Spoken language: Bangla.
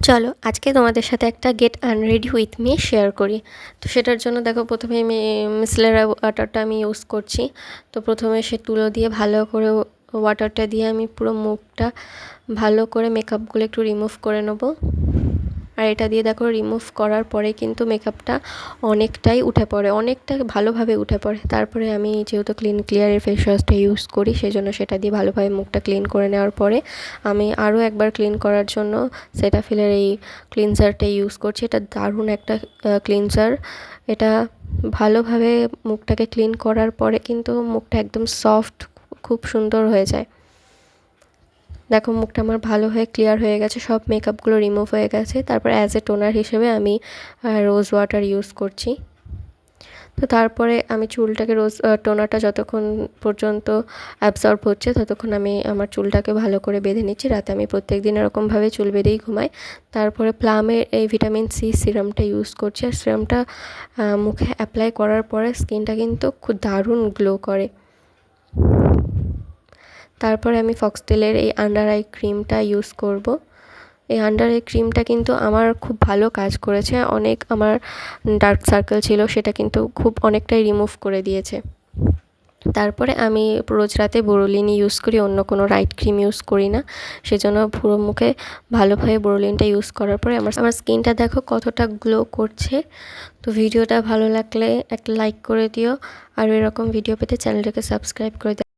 চলো আজকে তোমাদের সাথে একটা get unready with me share করি। তো সেটার জন্য দেখো প্রথমে আমি মিসেলারি ওয়াটারটা আমি ইউজ করছি। তো প্রথমে সে তুলো দিয়ে ভালো করে ওয়াটারটা দিয়ে আমি পুরো মুখটা ভালো করে মেকআপগুলো একটু রিমুভ করে নেবো। আর এটা দিয়ে দেখো রিমুভ করার পরে কিন্তু মেকআপটা অনেকটাই উঠে পড়ে, অনেকটা ভালোভাবে উঠে পড়ে। তারপরে আমি যেহেতু ক্লিয়ারের ফেস ওয়াশটা ইউজ করি সেজন্য সেটা দিয়ে ভালোভাবে মুখটা ক্লিন করে নেওয়ার পরে আমি আরও একবার ক্লিন করার জন্য সেটাফিলের এই ক্লিনজারটা ইউজ করছি। এটা দারুণ একটা ক্লিনজার। এটা ভালোভাবে মুখটাকে ক্লিন করার পরে কিন্তু মুখটা একদম সফট, খুব সুন্দর হয়ে যায়। দেখো মুখটা আমার ভালো হয়ে ক্লিয়ার হয়ে গেছে, সব মেকআপগুলো রিমুভ হয়ে গেছে। তারপর অ্যাজ এ টোনার হিসেবে আমি রোজ ওয়াটার ইউজ করছি। তো তারপরে আমি চুলটাকে টোনারটা যতক্ষণ পর্যন্ত অ্যাবজর্ব হচ্ছে ততক্ষণ আমি আমার চুলটাকে ভালো করে বেঁধে নিচ্ছি। রাতে আমি প্রত্যেক দিন এরকমভাবে চুল বেঁধেই ঘুমাই। তারপরে প্লামের এই ভিটামিন সি সিরামটা ইউজ করছি। আর সিরামটা মুখে অ্যাপ্লাই করার পরে স্কিনটা কিন্তু খুব দারুণ গ্লো করে। তারপরে আমি ফক্সটেলের এই আন্ডার আই ক্রিমটা ইউজ করব। এই আন্ডার আই ক্রিমটা কিন্তু আমার খুব ভালো কাজ করেছে। অনেক আমার ডার্ক সার্কেল ছিল সেটা কিন্তু খুব অনেকটাই রিমুভ করে দিয়েছে। তারপরে আমি রোজ রাতে বোরোলিন ইউজ করি, অন্য কোনো নাইট ক্রিম ইউজ করি না। সেজন্য পুরো মুখে ভালোভাবে বোরোলিনটা ইউজ করার পরে আমার স্কিনটা দেখো কতটা গ্লো করছে। তো ভিডিওটা ভালো লাগলে একটা লাইক করে দিও, আর এরকম ভিডিও পেতে চ্যানেলটাকে সাবস্ক্রাইব করে দিও।